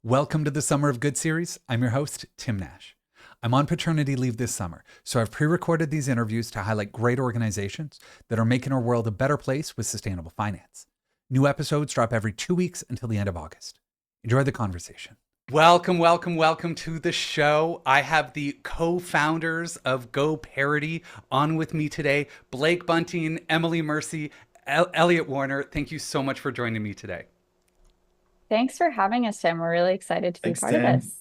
Welcome to the Summer of Good series. I'm your host, Tim Nash. I'm on paternity leave this summer, so I've pre-recorded these interviews to highlight great organizations that are making our world a better place with sustainable finance. New episodes drop every 2 weeks until the end of August. Enjoy the conversation. Welcome to the show. I have the co-founders of Goparity on with me today, Blake Bunting, Emily Mercy, Elliot Warner. Thank you so much for joining me today. Thanks for having us, Tim. We're really excited to be Thanks, part of Tim. this.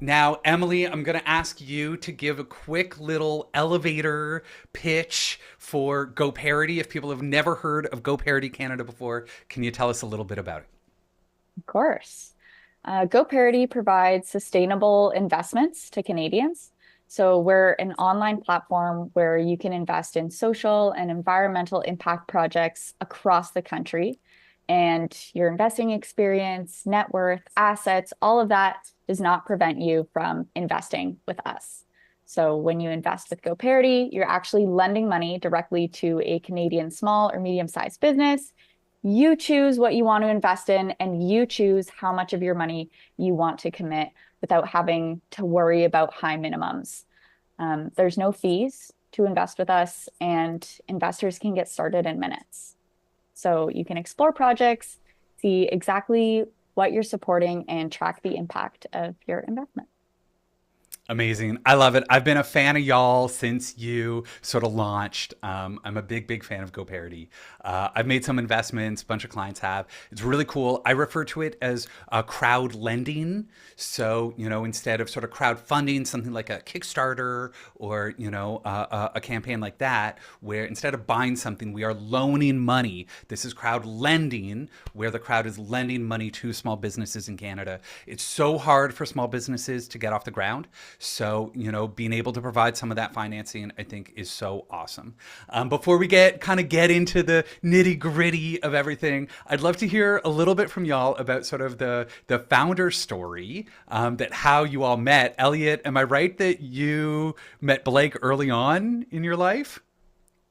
Now, Emily, I'm going to ask you to give a quick little elevator pitch for Goparity. If people have never heard of Goparity Canada before, can you tell us a little bit about it? Of course. GoParity provides sustainable investments to Canadians. So we're an online platform where you can invest in social and environmental impact projects across the country. And your investing experience, net worth, assets, all of that does not prevent you from investing with us. So when you invest with GoParity, you're actually lending money directly to a Canadian small or medium-sized business. You choose what you want to invest in, and you choose how much of your money you want to commit without having to worry about high minimums. There's no fees to invest with us, and investors can get started in minutes. So you can explore projects, see exactly what you're supporting, and track the impact of your investment. Amazing. I love it. I've been a fan of y'all since you sort of launched. I'm a big fan of GoParity. I've made some investments, a bunch of clients have. It's really cool. I refer to it as crowd lending. So, instead of sort of crowdfunding, something like a Kickstarter or, a campaign like that, where instead of buying something, we are loaning money. This is crowd lending, where the crowd is lending money to small businesses in Canada. It's so hard for small businesses to get off the ground. So, being able to provide some of that financing, I think, is so awesome. Before we get into the nitty gritty of everything, I'd love to hear a little bit from y'all about sort of the founder story, that how you all met. Elliot, am I right that you met Blake early on in your life?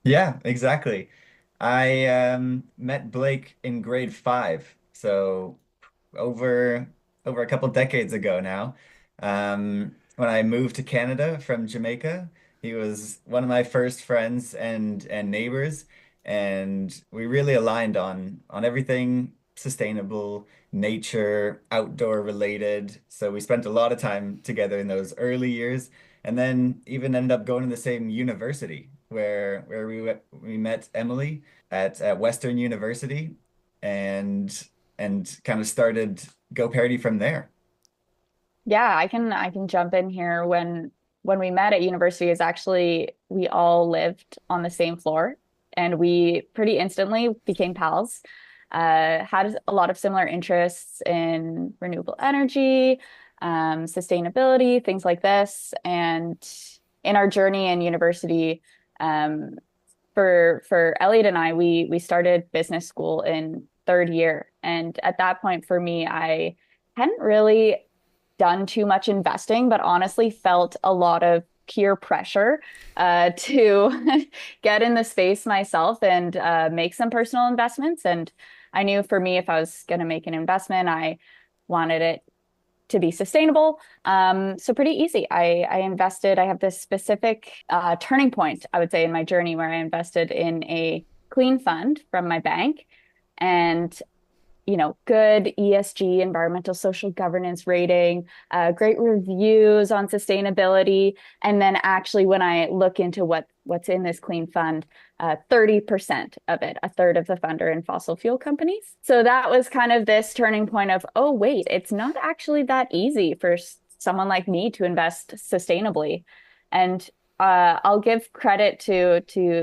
Yeah, exactly. I met Blake in grade 5, so over over a couple decades ago now. When I moved to Canada from Jamaica, he was one of my first friends and neighbors, and we really aligned on everything sustainable, nature, outdoor related. So we spent a lot of time together in those early years, and then even ended up going to the same university where we met Emily at Western University, and kind of started GoParity from there. Yeah, I can jump in here. When we met at university is actually we all lived on the same floor, and we pretty instantly became pals. Had a lot of similar interests in renewable energy, sustainability, things like this. And in our journey in university, um, for Elliot and I, we started business school in third year. And at that point for me, I hadn't really done too much investing, but honestly felt a lot of peer pressure to get in the space myself and make some personal investments. And I knew for me, if I was going to make an investment, I wanted it to be sustainable. So pretty easy. I invested, I have this specific turning point, I would say, in my journey where I invested in a clean fund from my bank. And good ESG, environmental social governance rating, great reviews on sustainability. And then actually, when I look into what's in this clean fund, 30% of it, a third of the fund are in fossil fuel companies. So that was kind of this turning point of, oh, wait, it's not actually that easy for someone like me to invest sustainably. And I'll give credit to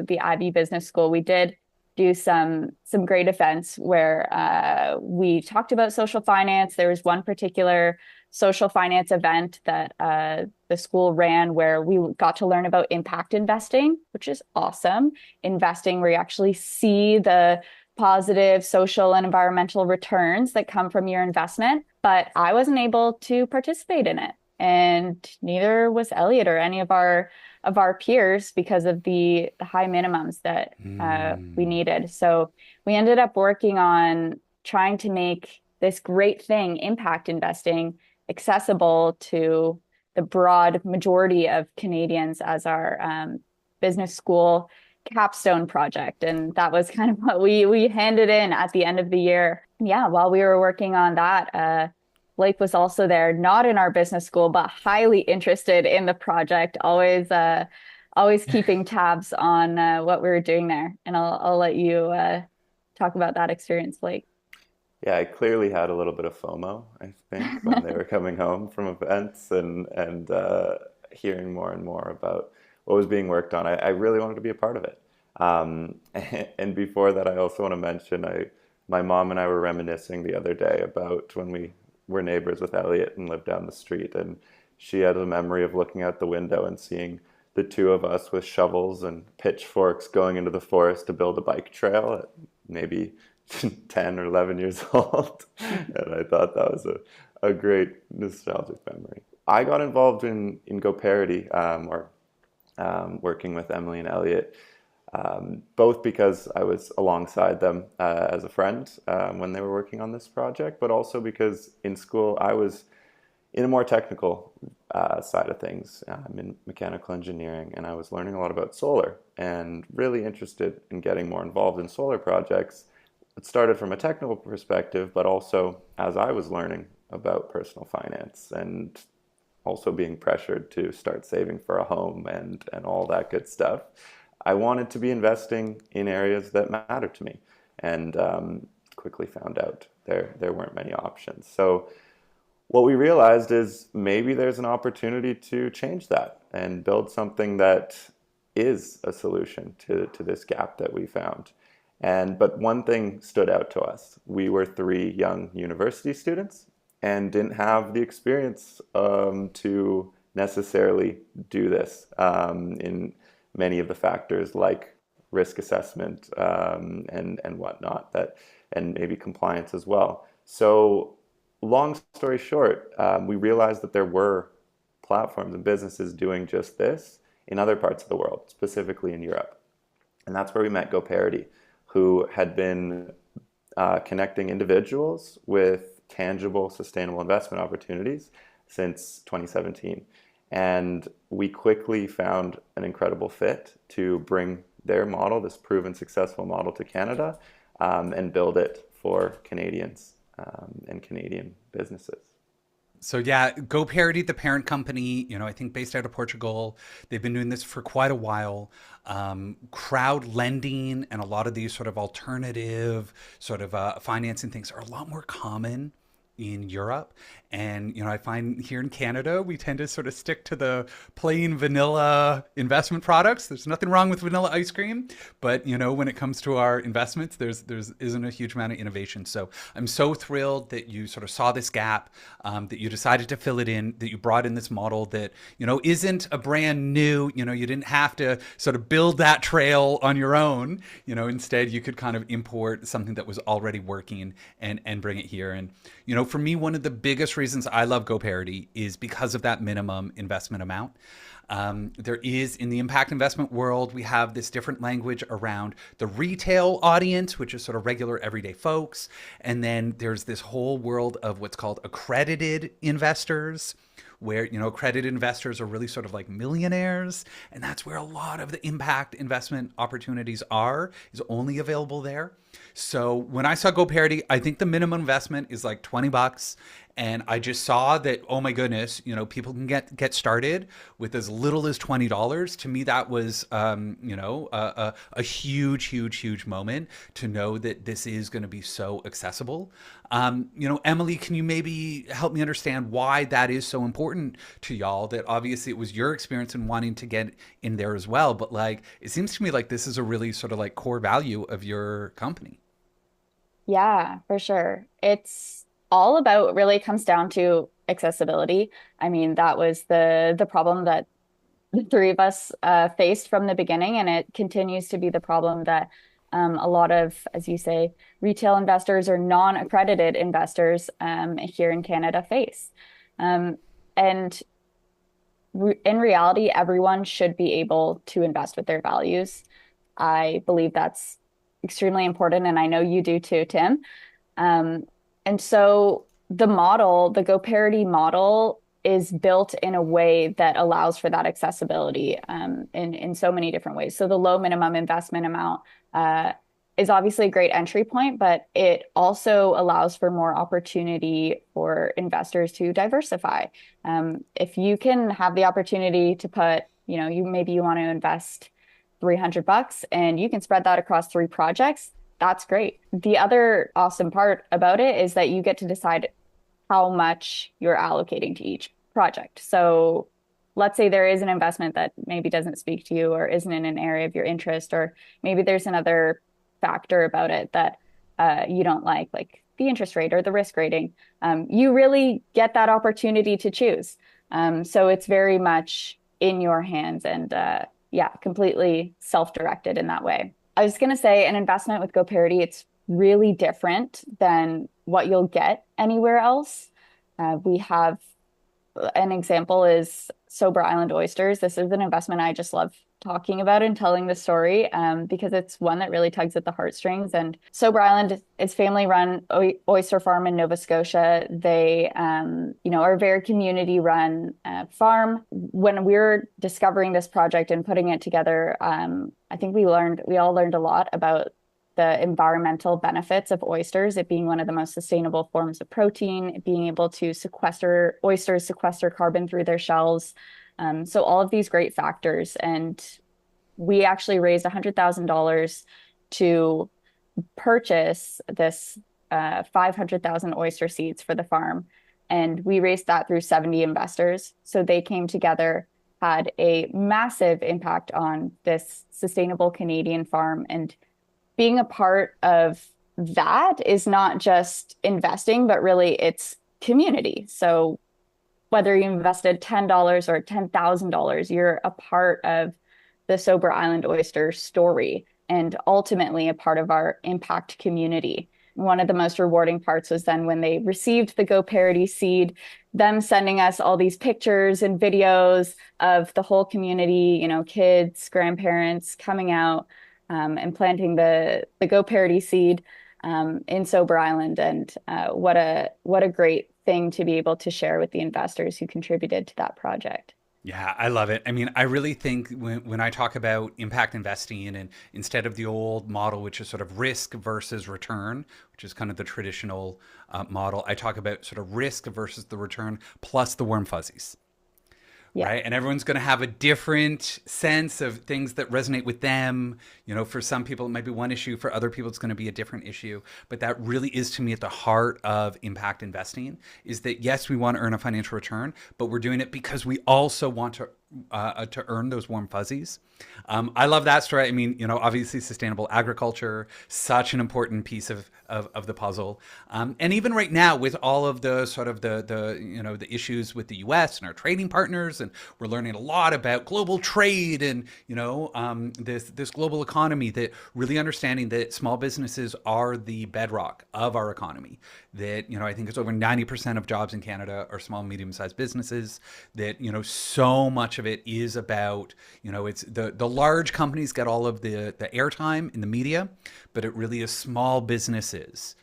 the Ivy Business School. We did do some great events where we talked about social finance. There was one particular social finance event that the school ran where we got to learn about impact investing, which is awesome. Investing where you actually see the positive social and environmental returns that come from your investment. But I wasn't able to participate in it. And neither was Elliot or any of our peers because of the high minimums that we needed. So we ended up working on trying to make this great thing, impact investing, accessible to the broad majority of Canadians as our business school capstone project. And that was kind of what we handed in at the end of the year. Yeah, while we were working on that, Blake was also there, not in our business school, but highly interested in the project, always keeping tabs on what we were doing there. And I'll let you talk about that experience, Blake. Yeah, I clearly had a little bit of FOMO, I think, when they were coming home from events and hearing more and more about what was being worked on. I really wanted to be a part of it. Um, and before that, I also want to mention my mom and I were reminiscing the other day about when we were neighbors with Elliot and lived down the street, and she had a memory of looking out the window and seeing the two of us with shovels and pitchforks going into the forest to build a bike trail at maybe 10 or 11 years old. And I thought that was a great nostalgic memory. I got involved in Goparity, or working with Emily and Elliot, both because I was alongside them as a friend when they were working on this project, but also because in school I was in a more technical side of things. I'm in mechanical engineering, and I was learning a lot about solar and really interested in getting more involved in solar projects. It started from a technical perspective, but also as I was learning about personal finance and also being pressured to start saving for a home and all that good stuff. I wanted to be investing in areas that matter to me, and quickly found out there weren't many options. So what we realized is maybe there's an opportunity to change that and build something that is a solution to this gap that we found. But one thing stood out to us. We were three young university students and didn't have the experience to necessarily do this in many of the factors like risk assessment and whatnot, and maybe compliance as well. So long story short, we realized that there were platforms and businesses doing just this in other parts of the world, specifically in Europe. And that's where we met Goparity, who had been connecting individuals with tangible, sustainable investment opportunities since 2017. And we quickly found an incredible fit to bring their model, this proven successful model, to Canada and build it for Canadians and Canadian businesses. So yeah, GoParity, the parent company, I think based out of Portugal, they've been doing this for quite a while. Crowd lending and a lot of these sort of alternative sort of financing things are a lot more common in Europe. And, I find here in Canada, we tend to sort of stick to the plain vanilla investment products. There's nothing wrong with vanilla ice cream, but, when it comes to our investments, there's isn't a huge amount of innovation. So I'm so thrilled that you sort of saw this gap, that you decided to fill it in, that you brought in this model that, isn't a brand new, you didn't have to sort of build that trail on your own. Instead you could kind of import something that was already working and bring it here. And, for me, one of the biggest reasons I love GoParity is because of that minimum investment amount. There is, in the impact investment world, we have this different language around the retail audience, which is sort of regular everyday folks. And then there's this whole world of what's called accredited investors, where, accredited investors are really sort of like millionaires. And that's where a lot of the impact investment opportunities is only available there. So when I saw GoParity, I think the minimum investment is like $20. And I just saw that, oh my goodness, people can get started with as little as $20. To me, that was, a huge, huge, huge moment to know that this is going to be so accessible. Emily, can you maybe help me understand why that is so important to y'all? That obviously it was your experience in wanting to get in there as well, but like, it seems to me like this is a really sort of like core value of your company. Yeah, for sure. It's all about really comes down to accessibility. I mean, that was the problem that the three of us faced from the beginning, and it continues to be the problem that a lot of, as you say, retail investors or non-accredited investors here in Canada face. And in reality, everyone should be able to invest with their values. I believe that's extremely important, and I know you do too, Tim. And so the GoParity model is built in a way that allows for that accessibility in so many different ways. So the low minimum investment amount is obviously a great entry point, but it also allows for more opportunity for investors to diversify. If you can have the opportunity to put, maybe you want to invest $300 and you can spread that across 3 projects, that's great. The other awesome part about it is that you get to decide how much you're allocating to each project. So let's say there is an investment that maybe doesn't speak to you or isn't in an area of your interest, or maybe there's another factor about it that you don't like the interest rate or the risk rating. You really get that opportunity to choose. So it's very much in your hands and yeah, completely self-directed in that way. I was going to say an investment with GoParity, it's really different than what you'll get anywhere else. We have an example is Sober Island Oysters. This is an investment I just love talking about and telling the story because it's one that really tugs at the heartstrings. And Sober Island is family-run oyster farm in Nova Scotia. They, are a very community-run farm. When we were discovering this project and putting it together, I think we all learned a lot about the environmental benefits of oysters, it being one of the most sustainable forms of protein, being able to oysters sequester carbon through their shells. So all of these great factors. And we actually raised $100,000 to purchase this 500,000 oyster seeds for the farm. And we raised that through 70 investors. So they came together, had a massive impact on this sustainable Canadian farm. And being a part of that is not just investing, but really it's community. So whether you invested $10 or $10,000, you're a part of the Sober Island Oyster story and ultimately a part of our impact community. One of the most rewarding parts was then when they received the GoParity seed, them sending us all these pictures and videos of the whole community, kids, grandparents coming out and planting the GoParity seed in Sober Island. And what a great thing to be able to share with the investors who contributed to that project. Yeah, I love it. I mean, I really think when I talk about impact investing and instead of the old model, which is sort of risk versus return, which is kind of the traditional model, I talk about sort of risk versus the return plus the warm fuzzies. Yeah. Right. And everyone's going to have a different sense of things that resonate with them. For some people, it might be one issue. For other people, it's going to be a different issue. But that really is, to me, at the heart of impact investing is that, yes, we want to earn a financial return, but we're doing it because we also want to earn those warm fuzzies. I love that story. I mean, obviously sustainable agriculture, such an important piece of the puzzle. And even right now with all of the sort of the issues with the US and our trading partners, and we're learning a lot about global trade and, this global economy, that really understanding that small businesses are the bedrock of our economy. That, I think it's over 90% of jobs in Canada are small, medium-sized businesses. That, so much of it is about, it's the large companies get all of the airtime in the media, but it really is small businesses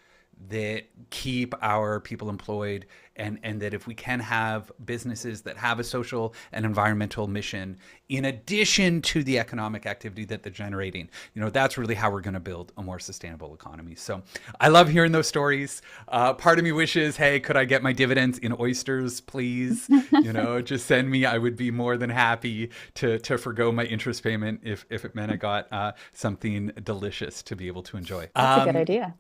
that keep our people employed, and that if we can have businesses that have a social and environmental mission in addition to the economic activity that they're generating, that's really how we're going to build a more sustainable economy. So I love hearing those stories. Part of me wishes, hey, could I get my dividends in oysters, please? Just send me. I would be more than happy to forgo my interest payment if it meant I got something delicious to be able to enjoy. That's a good idea.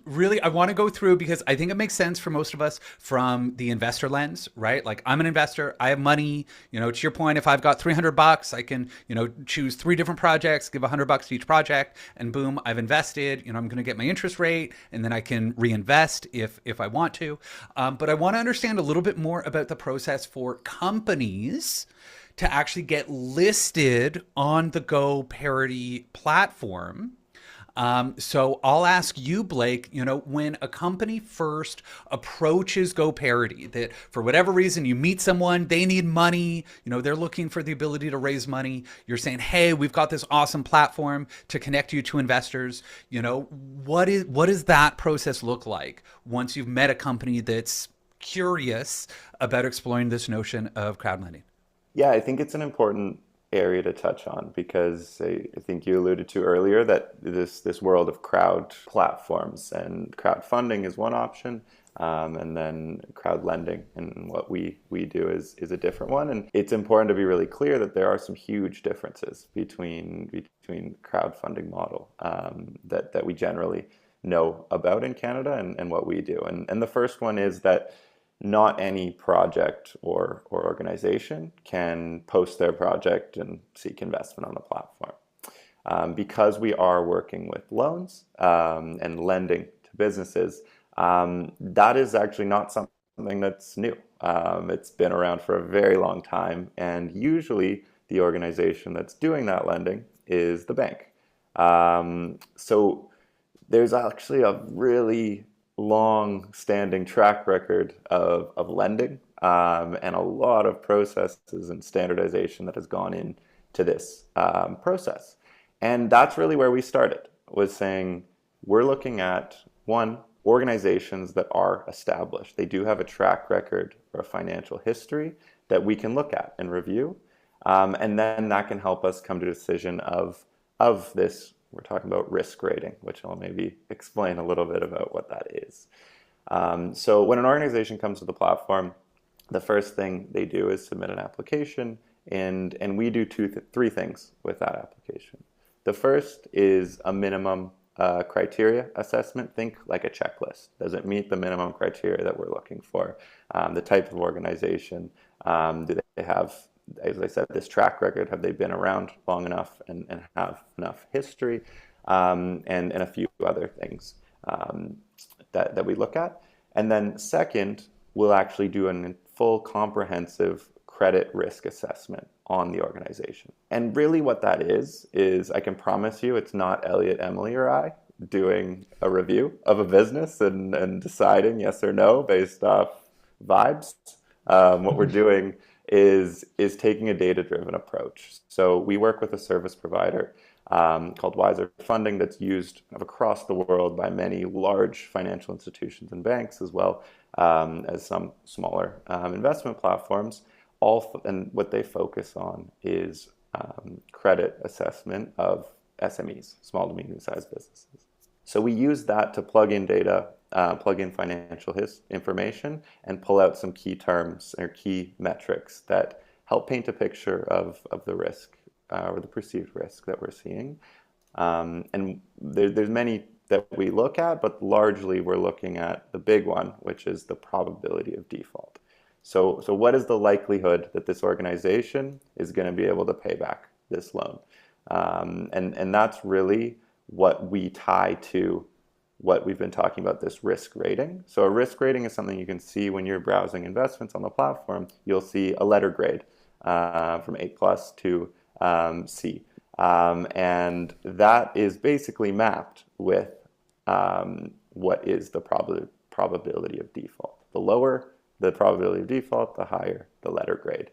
Really, I want to go through, because I think it makes sense for most of us from the investor lens, right? Like, I'm an investor, I have money, to your point, if I've got $300, I can, choose 3 different projects, give $100 to each project, and boom, I've invested, I'm going to get my interest rate, and then I can reinvest if I want to. But I want to understand a little bit more about the process for companies to actually get listed on the GoParity platform. So I'll ask you, Blake, when a company first approaches GoParity, that for whatever reason you meet someone, they need money, they're looking for the ability to raise money. You're saying, hey, we've got this awesome platform to connect you to investors. What does that process look like once you've met a company that's curious about exploring this notion of crowdlending? Yeah, I think it's an important area to touch on because I think you alluded to earlier that this world of crowd platforms and crowdfunding is one option, and then crowd lending and what we do is a different one. And it's important to be really clear that there are some huge differences between crowdfunding model that we generally know about in Canada and what we do. And the first one is that not any project or organization can post their project and seek investment on the platform. Because we are working with loans and lending to businesses, that is actually not something that's new. It's been around for a very long time, and usually the organization that's doing that lending is the bank. So there's actually a really long-standing track record of lending and a lot of processes and standardization that has gone into this process. And that's really where we started, was saying we're looking at, one, organizations that are established. They do have a track record or a financial history that we can look at and review. And then that can help us come to a decision of this. We're talking about risk rating, which I'll maybe explain a little bit about what that is. So when an organization comes to the platform, the first thing they do is submit an application, and we do three things with that application. The first is a minimum criteria assessment. Think like a checklist. Does it meet the minimum criteria that we're looking for? The type of organization, do they have, as I said, this track record? Have they been around long enough and have enough history? And a few other things that we look at. And then second, we'll actually do a full comprehensive credit risk assessment on the organization. And really what that is I can promise you it's not Elliot, Emily, or I doing a review of a business and deciding yes or no based off vibes. What we're doing is taking a data-driven approach. So we work with a service provider called Wiser Funding that's used across the world by many large financial institutions and banks, as well as some smaller investment platforms. And what they focus on is credit assessment of SMEs, small to medium-sized businesses. So we use that to plug in data, plug in financial information, and pull out some key terms or key metrics that help paint a picture of the risk or the perceived risk that we're seeing. And there's many that we look at, but largely we're looking at the big one, which is the probability of default. So what is the likelihood that this organization is going to be able to pay back this loan? And that's really what we tie to what we've been talking about, this risk rating. So a risk rating is something you can see when you're browsing investments on the platform. You'll see a letter grade from A+ to C. And that is basically mapped with what is the probability of default. The lower the probability of default, the higher the letter grade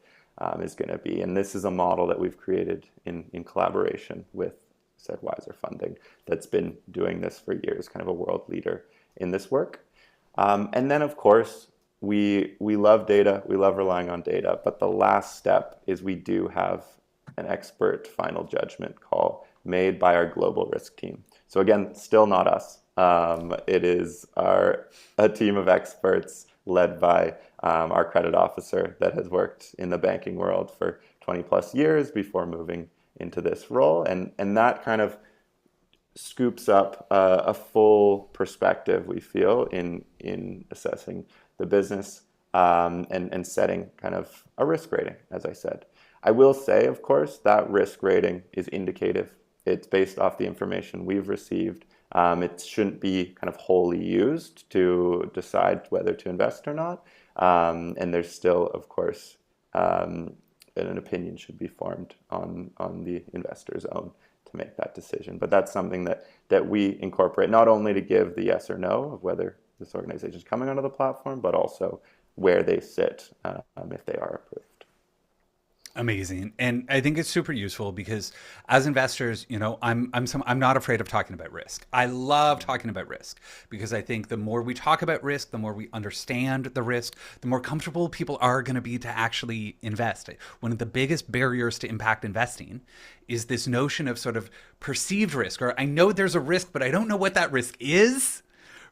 is going to be. And this is a model that we've created in collaboration with said Wiser Funding that's been doing this for years, kind of a world leader in this work. And then, of course, we love data. We love relying on data. But the last step is we do have an expert final judgment call made by our global risk team. So again, still not us. It is a team of experts led by our credit officer that has worked in the banking world for 20 plus years before moving into this role. And that kind of scoops up a full perspective, we feel, in assessing the business and setting kind of a risk rating, as I said. I will say, of course, that risk rating is indicative. It's based off the information we've received. It shouldn't be kind of wholly used to decide whether to invest or not. And there's still, of course, an opinion should be formed on the investor's own to make that decision. But that's something that we incorporate, not only to give the yes or no of whether this organization is coming onto the platform, but also where they sit if they are approved. Amazing. And I think it's super useful because as investors, I'm not afraid of talking about risk. I love talking about risk because I think the more we talk about risk, the more we understand the risk, the more comfortable people are going to be to actually invest. One of the biggest barriers to impact investing is this notion of sort of perceived risk, or I know there's a risk, but I don't know what that risk is.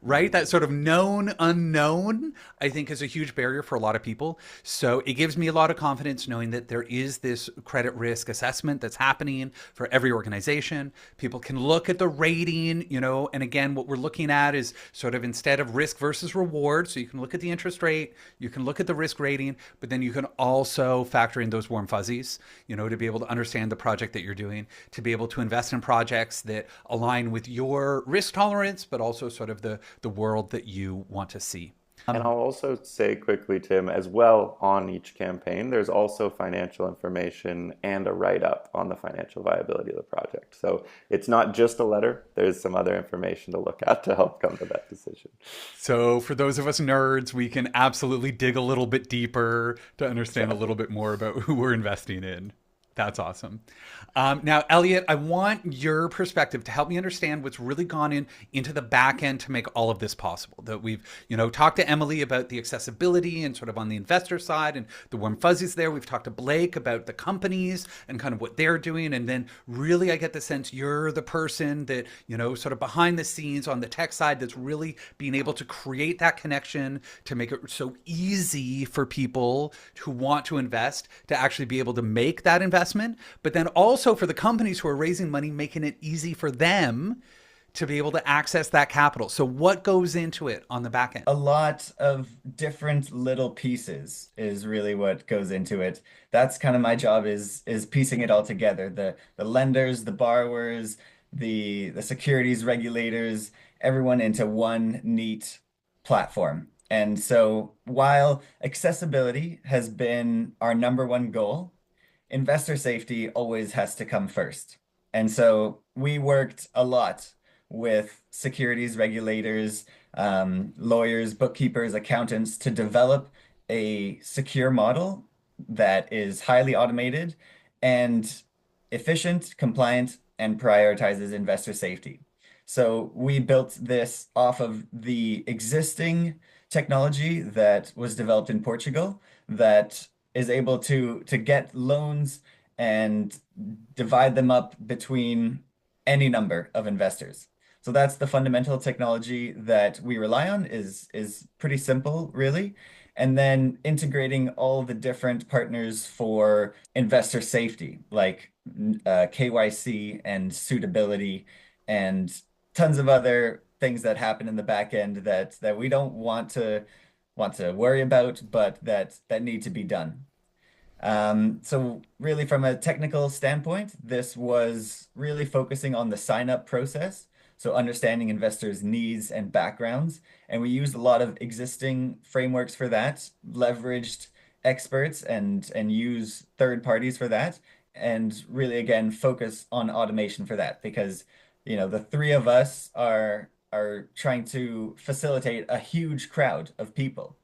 Right? That sort of known unknown, I think, is a huge barrier for a lot of people. So it gives me a lot of confidence knowing that there is this credit risk assessment that's happening for every organization. People can look at the rating, and again, what we're looking at is sort of instead of risk versus reward. So you can look at the interest rate, you can look at the risk rating, but then you can also factor in those warm fuzzies, to be able to understand the project that you're doing, to be able to invest in projects that align with your risk tolerance, but also sort of the world that you want to see. And I'll also say quickly, Tim, as well, on each campaign, there's also financial information and a write-up on the financial viability of the project. So it's not just a letter. There's some other information to look at to help come to that decision. So for those of us nerds, we can absolutely dig a little bit deeper to understand a little bit more about who we're investing in. That's awesome. Now, Elliot, I want your perspective to help me understand what's really gone into the back end to make all of this possible. That we've, talked to Emily about the accessibility and sort of on the investor side and the warm fuzzies there. We've talked to Blake about the companies and kind of what they're doing. And then really I get the sense you're the person that, sort of behind the scenes on the tech side that's really being able to create that connection to make it so easy for people who want to invest to actually be able to make that investment. But then also for the companies who are raising money, making it easy for them to be able to access that capital. So what goes into it on the back end? A lot of different little pieces is really what goes into it. That's kind of my job is piecing it all together. The lenders, the borrowers, the securities regulators, everyone into one neat platform. And so while accessibility has been our number one goal, investor safety always has to come first. And so we worked a lot with securities regulators, lawyers, bookkeepers, accountants to develop a secure model that is highly automated and efficient, compliant, and prioritizes investor safety. So we built this off of the existing technology that was developed in Portugal that is able to get loans and divide them up between any number of investors. So that's the fundamental technology that we rely on is pretty simple, really. And then integrating all the different partners for investor safety, like KYC and suitability and tons of other things that happen in the back end that we don't want to worry about, but that need to be done. So really from a technical standpoint, this was really focusing on the sign-up process. So understanding investors' needs and backgrounds. And we used a lot of existing frameworks for that, leveraged experts and use third parties for that. And really, again, focus on automation for that because, the three of us are trying to facilitate a huge crowd of people,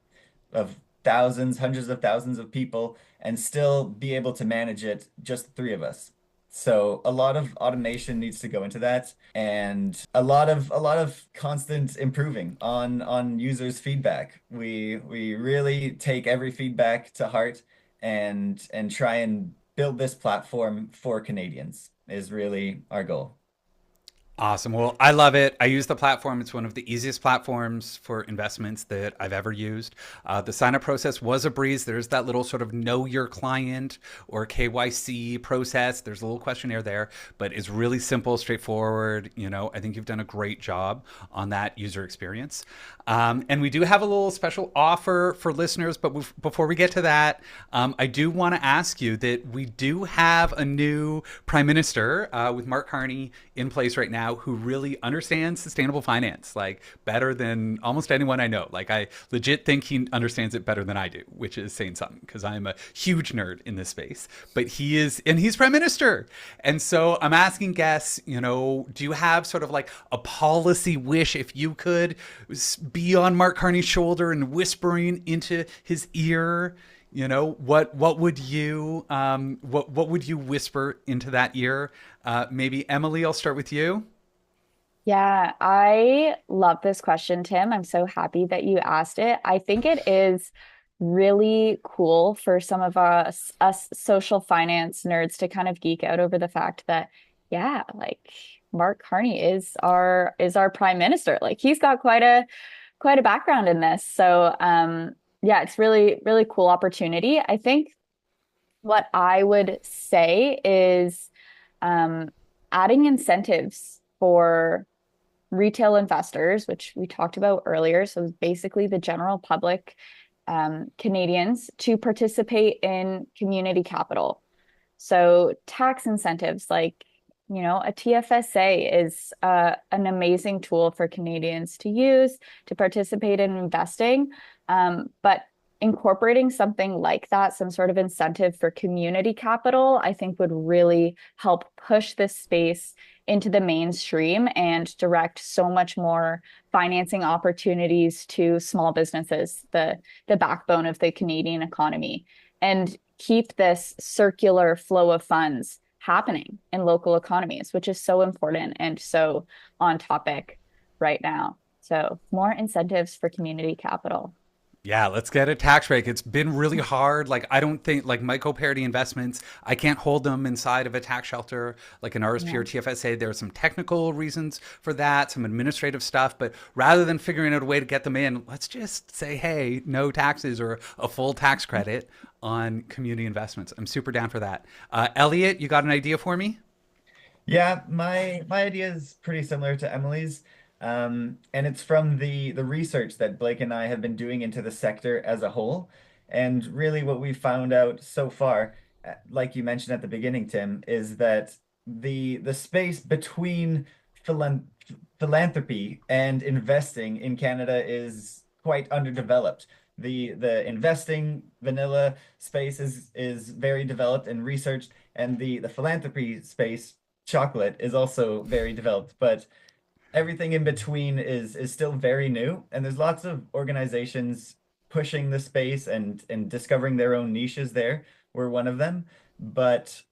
of thousands, hundreds of thousands of people, and still be able to manage it, just the three of us. So a lot of automation needs to go into that, and a lot of constant improving on users' feedback. We really take every feedback to heart and try and build this platform for Canadians is really our goal. Awesome. Well, I love it. I use the platform. It's one of the easiest platforms for investments that I've ever used. The sign-up process was a breeze. There's that little sort of know your client or KYC process. There's a little questionnaire there, but it's really simple, straightforward. I think you've done a great job on that user experience. And we do have a little special offer for listeners, but before we get to that, I do want to ask you that we do have a new Prime Minister with Mark Carney in place right now. now who really understands sustainable finance, like better than almost anyone I know. Like I legit think he understands it better than I do, which is saying something because I'm a huge nerd in this space. But he is, and he's prime minister. And so I'm asking guests, do you have sort of like a policy wish if you could be on Mark Carney's shoulder and whispering into his ear? What would you what would you whisper into that ear? Maybe Emily, I'll start with you. Yeah, I love this question, Tim. I'm so happy that you asked it. I think it is really cool for some of us social finance nerds to kind of geek out over the fact that, yeah, like Mark Carney is our prime minister. Like he's got quite a background in this. So yeah, it's really, really cool opportunity. I think what I would say is adding incentives for retail investors, which we talked about earlier. So basically the general public, Canadians, to participate in community capital. So tax incentives like, a TFSA is an amazing tool for Canadians to use to participate in investing. But incorporating something like that, some sort of incentive for community capital, I think would really help push this space into the mainstream and direct so much more financing opportunities to small businesses, the backbone of the Canadian economy, and keep this circular flow of funds happening in local economies, which is so important and so on topic right now. So more incentives for community capital. Yeah, let's get a tax break. It's been really hard. Like, I don't think, like, my Goparity investments, I can't hold them inside of a tax shelter like an RSP or TFSA. There are some technical reasons for that, some administrative stuff. But rather than figuring out a way to get them in, let's just say, hey, no taxes or a full tax credit on community investments. I'm super down for that. Elliot, you got an idea for me? Yeah, my idea is pretty similar to Emily's. And it's from the research that Blake and I have been doing into the sector as a whole. And really what we found out so far, like you mentioned at the beginning, Tim, is that the space between philan philanthropy and investing in Canada is quite underdeveloped. The investing vanilla space is very developed and researched, and the philanthropy space, chocolate, is also very developed. But everything in between is still very new, and there's lots of organizations pushing the space and discovering their own niches there. We're one of them, but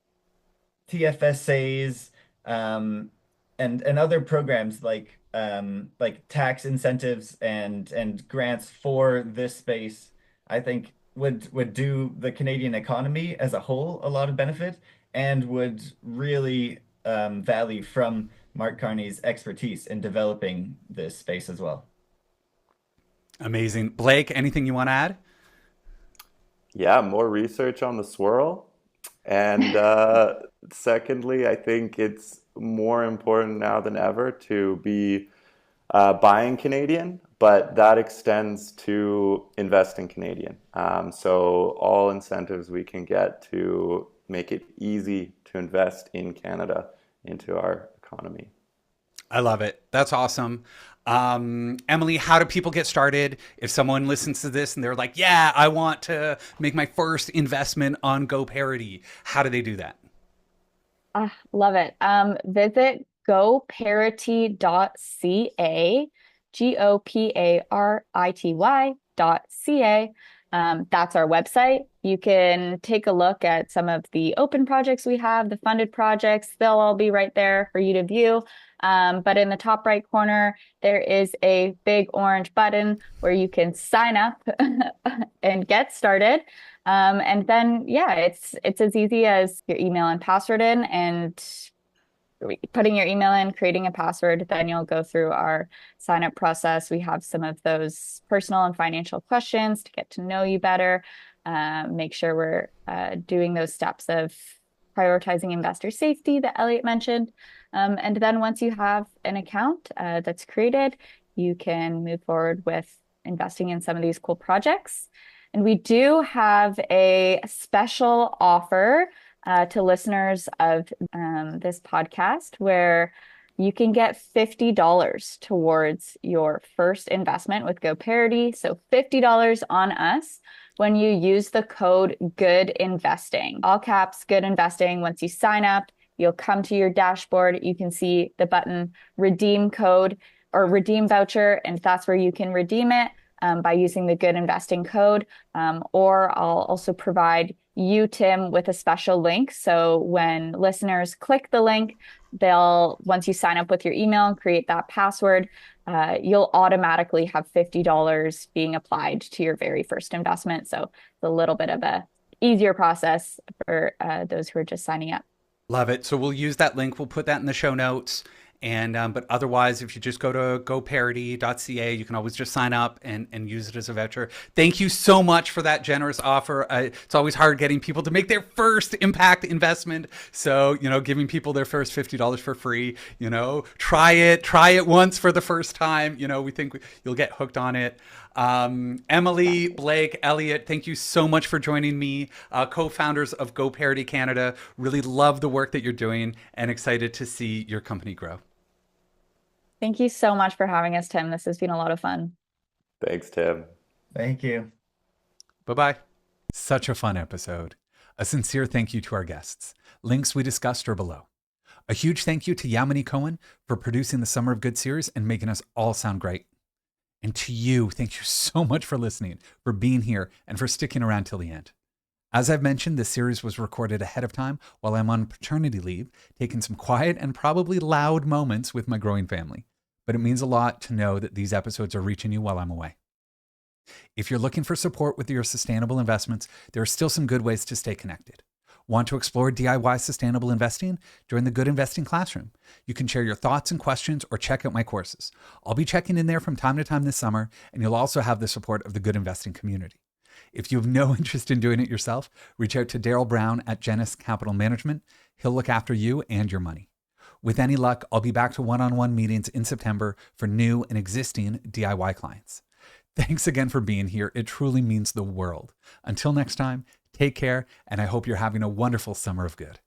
TFSAs, and other programs like tax incentives and grants for this space, I think would do the Canadian economy as a whole a lot of benefit, and would really value from Mark Carney's expertise in developing this space as well. Amazing. Blake, anything you want to add? Yeah, more research on the swirl. And secondly, I think it's more important now than ever to be buying Canadian, but that extends to investing Canadian. So all incentives we can get to make it easy to invest in Canada into our economy. I love it. That's awesome. Emily, how do people get started? If someone listens to this and they're like, yeah, I want to make my first investment on GoParity, how do they do that? Love it. Visit goparity.ca, GOPARITY.ca. That's our website. You can take a look at some of the open projects we have, the funded projects. They'll all be right there for you to view. But in the top right corner, there is a big orange button where you can sign up and get started. And then, yeah, it's as easy as your email and password in, and putting your email in, creating a password. Then you'll go through our sign up process. We have some of those personal and financial questions to get to know you better. Make sure we're doing those steps of prioritizing investor safety that Elliot mentioned. And then once you have an account that's created, you can move forward with investing in some of these cool projects. And we do have a special offer to listeners of this podcast, where you can get $50 towards your first investment with Goparity. So $50 on us when you use the code GOODINVESTING. All caps, Good Investing. Once you sign up, you'll come to your dashboard. You can see the button redeem code or redeem voucher, and that's where you can redeem it by using the Good Investing code. Or I'll also provide you, Tim, with a special link. So when listeners click the link, once you sign up with your email and create that password, you'll automatically have $50 being applied to your very first investment. So it's a little bit of a easier process for those who are just signing up. Love it. So we'll use that link. We'll put that in the show notes. And but otherwise, if you just go to goparity.ca, you can always just sign up and use it as a voucher. Thank you so much for that generous offer. It's always hard getting people to make their first impact investment. So, giving people their first $50 for free, try it once for the first time. We think you'll get hooked on it. Emily, Blake, Elliot, thank you so much for joining me, co-founders of Goparity Canada. Really love the work that you're doing and excited to see your company grow. Thank you so much for having us, Tim. This has been a lot of fun. Thanks, Tim. Thank you. Bye-bye. Such a fun episode. A sincere thank you to our guests. Links we discussed are below. A huge thank you to Yamini Cohen for producing the Summer of Good series and making us all sound great. And to you, thank you so much for listening, for being here, and for sticking around till the end. As I've mentioned, this series was recorded ahead of time while I'm on paternity leave, taking some quiet and probably loud moments with my growing family. But it means a lot to know that these episodes are reaching you while I'm away. If you're looking for support with your sustainable investments, there are still some good ways to stay connected. Want to explore DIY sustainable investing? Join the Good Investing Classroom. You can share your thoughts and questions or check out my courses. I'll be checking in there from time to time this summer, and you'll also have the support of the Good Investing community. If you have no interest in doing it yourself, reach out to Daryl Brown at Genesis Capital Management. He'll look after you and your money. With any luck, I'll be back to one-on-one meetings in September for new and existing DIY clients. Thanks again for being here. It truly means the world. Until next time, take care, and I hope you're having a wonderful summer of good.